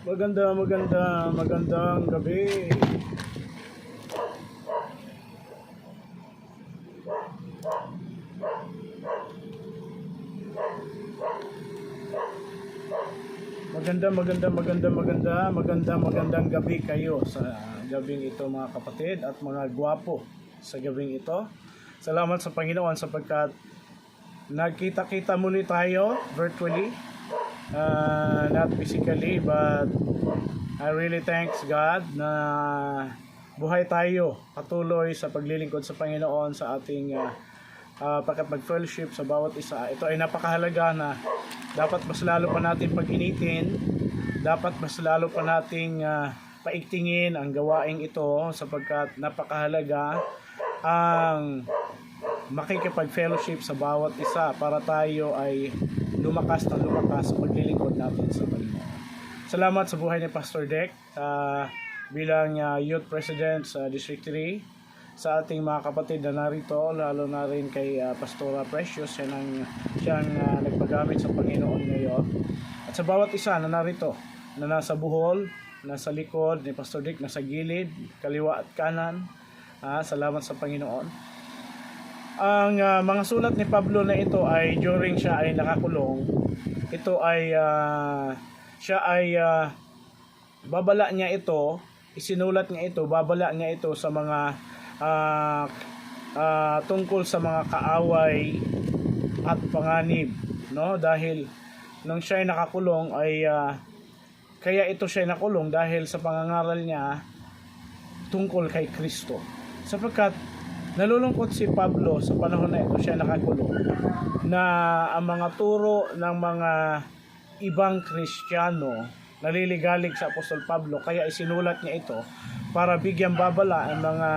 Magandang gabi. Magandang gabi kayo sa gabing ito, mga kapatid at mga gwapo sa gabing ito. Salamat sa Panginoon sapagkat nagkita-kita muli tayo virtually, not physically, but I really thanks God na buhay tayo patuloy sa paglilingkod sa Panginoon sa ating pagka-fellowship sa bawat isa. Ito ay napakahalaga na dapat mas lalo pa natin pag-initin, dapat mas lalo pa nating paigtingin ang gawaing ito sapagkat napakahalaga ang makikipag-fellowship sa bawat isa para tayo ay lumakas sa paglilingkod natin sa Panginoon. Salamat sa buhay ni Pastor Dek bilang Youth President sa District 3, sa ating mga kapatid na narito, lalo na rin kay Pastora Precious, siyang nagpagamit sa Panginoon ngayon. At sa bawat isa na narito, na nasa buhol, nasa likod ni Pastor Dek, nasa gilid, kaliwa at kanan, salamat sa Panginoon. Ang mga sulat ni Pablo na ito ay during siya ay nakakulong, ito ay babala niya ito, isinulat niya ito, babala niya ito sa mga tungkol sa mga kaaway at panganib, no? Dahil nung siya ay nakakulong ay kaya ito siya nakulong dahil sa pangangaral niya tungkol kay Kristo. Sapagkat nalulungkot si Pablo sa panahon na ito siya nakakulong na ang mga turo ng mga ibang Kristiyano naliligalig sa Apostol Pablo, kaya isinulat niya ito para bigyan babala ang mga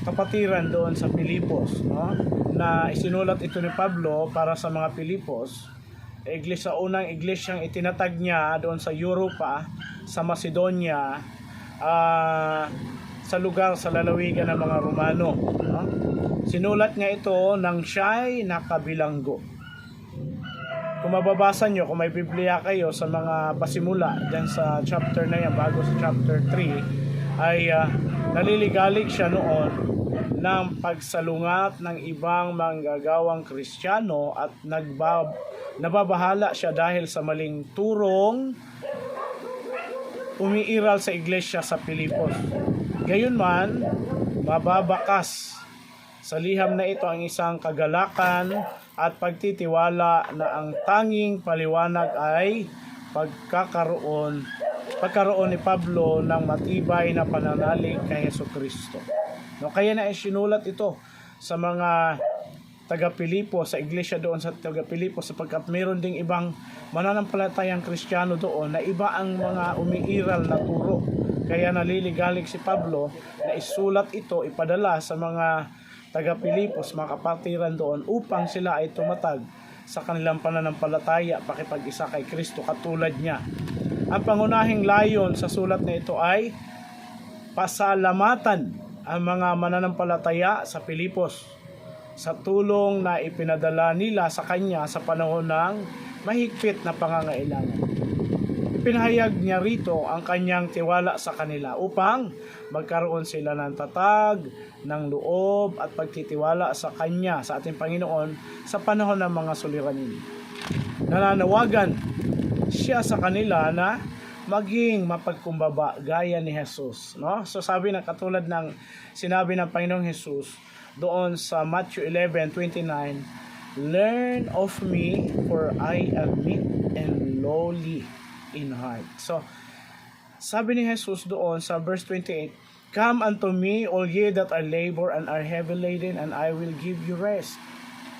kapatiran doon sa Pilipos, no? Na isinulat ito ni Pablo para sa mga Pilipos, iglesia, unang iglesyang itinatag niya doon sa Europa, sa Macedonia, sa lugar sa lalawigan ng mga Romano, no? Sinulat niya ito nang siya'y nakabilanggo. Kung mababasa nyo, kung may Biblia kayo sa mga pasimula dyan sa chapter na yan, bago sa chapter 3, ay naliligalig siya noon ng pagsalungat ng ibang manggagawang Kristiyano at nababahala siya dahil sa maling turong umiiral sa iglesia sa Pilipos. Gayunman, mababakas sa liham na ito ang isang kagalakan at pagtitiwala na ang tanging paliwanag ay pagkakaroon ni Pablo ng matibay na pananalig kay Jesucristo. No, kaya na isinulat ito sa mga taga-Pilipos, sa iglesia doon sa taga-Pilipos, sapagkat meron ding ibang mananampalatayang Kristiyano doon na iba ang mga umiiral na turo. Kaya naliligalig si Pablo na isulat ito, ipadala sa mga taga-Pilipos, mga kapatiran doon, upang sila ay tumatag sa kanilang pananampalataya, pakipag-isa kay Kristo katulad niya. Ang pangunahing layon sa sulat na ito ay pasalamatan ang mga mananampalataya sa Pilipos sa tulong na ipinadala nila sa kanya sa panahon ng mahigpit na pangangailangan. Ipinahayag niya rito ang kanyang tiwala sa kanila upang magkaroon sila ng tatag, ng loob at pagtitiwala sa kanya, sa ating Panginoon, sa panahon ng mga suliranin. Nananawagan siya sa kanila na maging mapagkumbaba gaya ni Jesus, no? So sabi na, katulad ng sinabi ng Panginoong Jesus doon sa Matthew 11:29, "Learn of me, for I am meek and lowly in heart." So sabi ni Jesus doon sa verse 28, "Come unto me, all ye that are labor and are heavy laden, and I will give you rest.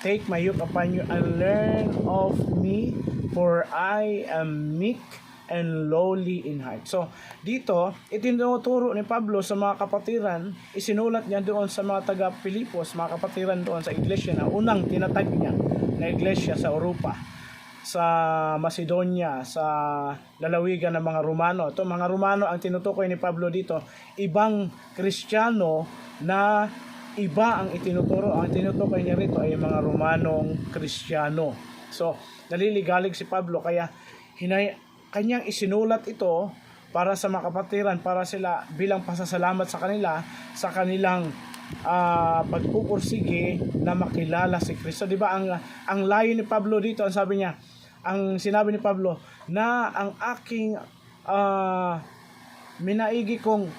Take my yoke upon you and learn of me, for I am meek and lowly in heart." So dito, itinuturo ni Pablo sa mga kapatiran, isinulat niya doon sa mga taga-Pilipos, mga kapatiran doon sa iglesia na unang tinatag niya na iglesia sa Europa, sa Macedonia, sa lalawigan ng mga Romano. Ito, mga Romano ang tinutukoy ni Pablo dito, ibang Kristiyano na iba ang itinuturo. Ang tinutukoy niya rito ay mga Romanong Kristiyano. So, naliligalig si Pablo, kaya kanyang isinulat ito para sa mga kapatiran, para sila bilang pasasalamat sa kanila sa kanilang pagpupursige na makilala si Kristo. Di ba ang layo ni Pablo dito, ang sabi niya, ang sinabi ni Pablo na ang aking minaigi kong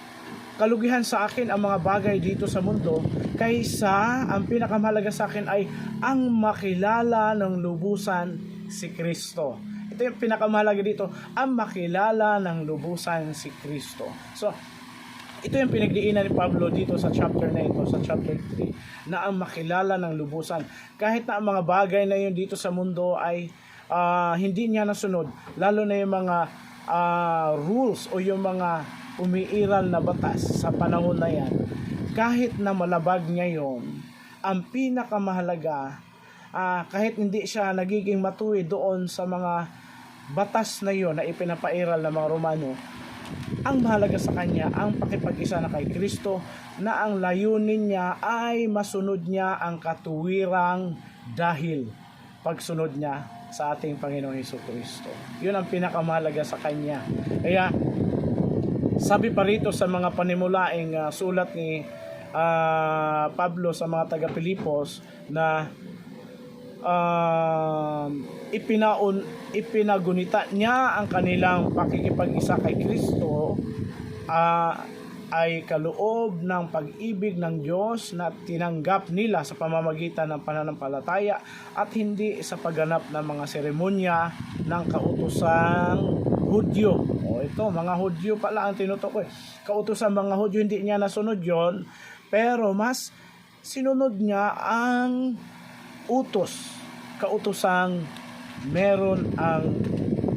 kalugihan sa akin ang mga bagay dito sa mundo, kaysa ang pinakamahalaga sa akin ay ang makilala ng lubusan si Kristo. Ito yung pinakamahalaga dito, ang makilala ng lubusan si Kristo. So, ito yung pinagdiinan ni Pablo dito sa chapter na ito, sa chapter 3, na ang makilala ng lubusan. Kahit na ang mga bagay na yun dito sa mundo ay hindi niya nasunod, lalo na yung mga rules o yung mga umiiral na batas sa panahon na yan, kahit na malabag niya yun, ang pinakamahalaga, kahit hindi siya nagiging matuwid doon sa mga batas na yun na ipinapairal ng mga Romano, ang mahalaga sa kanya ang pakipag-isa na kay Kristo, na ang layunin niya ay masunod niya ang katuwirang dahil pagsunod niya sa ating Panginoong Hesukristo. Yun ang pinakamahalaga sa kanya. Kaya sabi pa rito sa mga panimulaing sulat ni Pablo sa mga taga-Pilipos na ipinagunita niya ang kanilang pakikipag-isa kay Kristo ay kaloob ng pag-ibig ng Diyos na tinanggap nila sa pamamagitan ng pananampalataya at hindi sa pagganap ng mga seremonya ng kautosang Hudyo. O ito, mga Hudyo pala ang tinutukoy. Kautosang mga Hudyo, hindi niya nasunod yon, pero mas sinunod niya ang utos, kautosang meron ang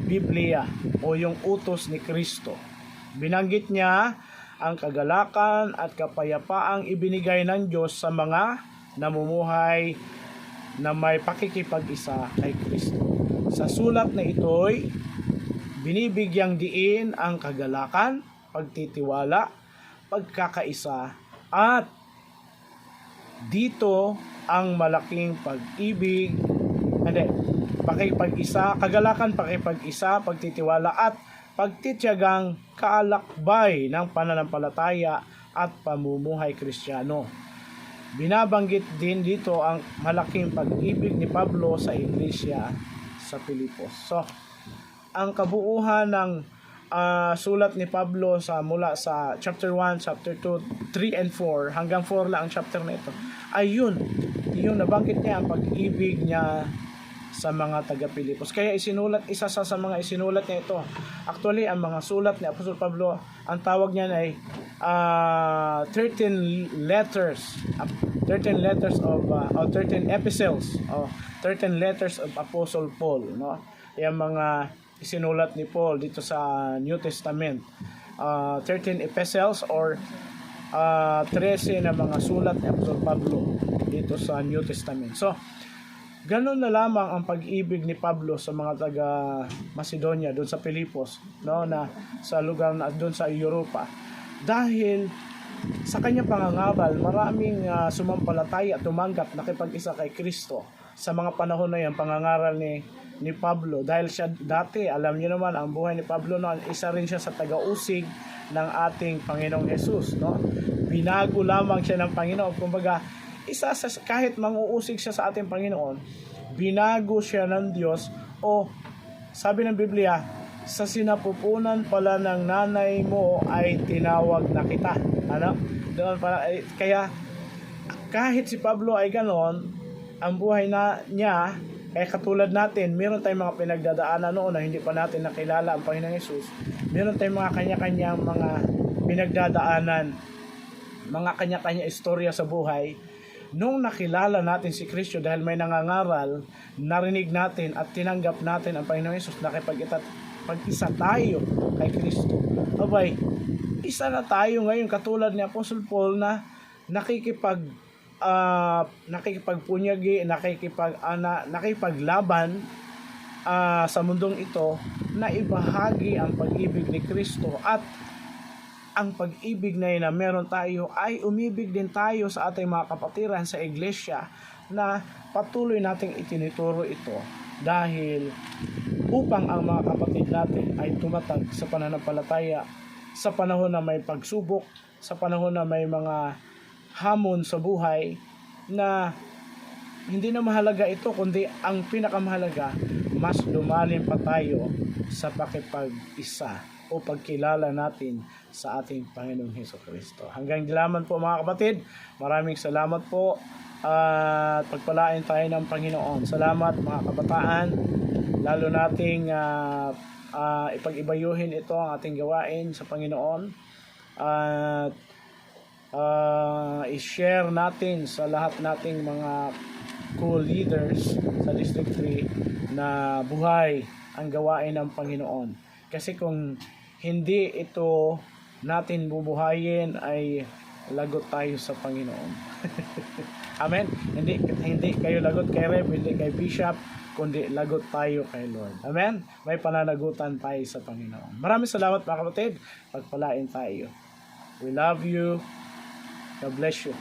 Biblia o yung utos ni Kristo. Binanggit niya ang kagalakan at kapayapaang ibinigay ng Diyos sa mga namumuhay na may pakikipag-isa kay Kristo. Sa sulat na ito'y binibigyang diin ang kagalakan, pagtitiwala, pagkakaisa, at dito ang malaking pag-ibig, pakikipag-isa, kagalakan, pakikipag-isa, pagtitiwala, at pagtitiyagang kaalakbay ng pananampalataya at pamumuhay Kristiyano. Binabanggit din dito ang malaking pag-ibig ni Pablo sa iglesia sa Pilipos. So, ang kabuuhan ng sulat ni Pablo mula sa chapter 1, chapter 2, 3 and 4 hanggang 4 lang ang chapter na ito, ay yung nabanggit niya ang pag-ibig niya sa mga taga-Pilipos. Kaya isa sa mga isinulat niya ito. Actually, ang mga sulat ni Apostol Pablo, ang tawag niya ay 13 letters of 13 epistles, 13 letters of Apostle Paul, no? Yung mga isinulat ni Paul dito sa New Testament. 13 epistles or 13 na mga sulat ni Apostol Pablo dito sa New Testament. So, ganun na lamang ang pag-ibig ni Pablo sa mga taga Macedonia doon sa Pilipos, no, na sa lugar na doon sa Europa. Dahil sa kanyang pangangabal, maraming sumampalataya at tumanggap nakipag-isa kay Kristo sa mga panahon na yan, pangangaral ni Pablo. Dahil siya dati, alam niyo naman, ang buhay ni Pablo noon, isa rin siya sa taga-usig ng ating Panginoong Jesus, no? Binago lamang siya ng Panginoon. Kumbaga, kahit manguusig siya sa ating Panginoon, binago siya ng Diyos, o sabi ng Biblia, sa sinapupunan pala ng nanay mo ay tinawag na kita. Ano? Doon pala, kaya kahit si Pablo ay ganon, ang buhay niya, kaya katulad natin, meron tayong mga pinagdadaanan noon na hindi pa natin nakilala ang Panginoong Hesus. Meron tayong mga kanya-kanyang mga pinagdadaanan, mga kanya-kanya istorya sa buhay. Nung nakilala natin si Kristo dahil may nangangaral, narinig natin at tinanggap natin ang Panginoong Hesus, nakipag-isa tayo kay Kristo. Abay, isa na tayo ngayon katulad ni Apostle Paul na nakikipagpunyagi, nakikipaglaban sa mundong ito, na ibahagi ang pag-ibig ni Kristo. At ang pag-ibig na yun na meron tayo ay umibig din tayo sa ating mga kapatiran sa iglesia, na patuloy nating itinuturo ito dahil upang ang mga kapatid natin ay tumatag sa pananampalataya sa panahon na may pagsubok, sa panahon na may mga hamon sa buhay na hindi na mahalaga ito, kundi ang pinakamahalaga, mas lumalim pa tayo sa pakipag-isa o pagkilala natin sa ating Panginoong Hesukristo. Hanggang dilaman po mga kapatid, maraming salamat po at pagpalain tayo ng Panginoon. Salamat mga kabataan, lalo nating ipag-ibayuhin ito ang ating gawain sa Panginoon at i-share natin sa lahat nating mga co-leaders sa District 3 na buhay ang gawain ng Panginoon. Kasi kung hindi ito natin bubuhayin ay lagot tayo sa Panginoon. Amen. Hindi kayo lagot kay Rev, hindi kay Bishop, kundi lagot tayo kay Lord. Amen. May pananagutan tayo sa Panginoon. Maraming salamat mga kapatid. Pagpalain tayo. We love you. God bless you.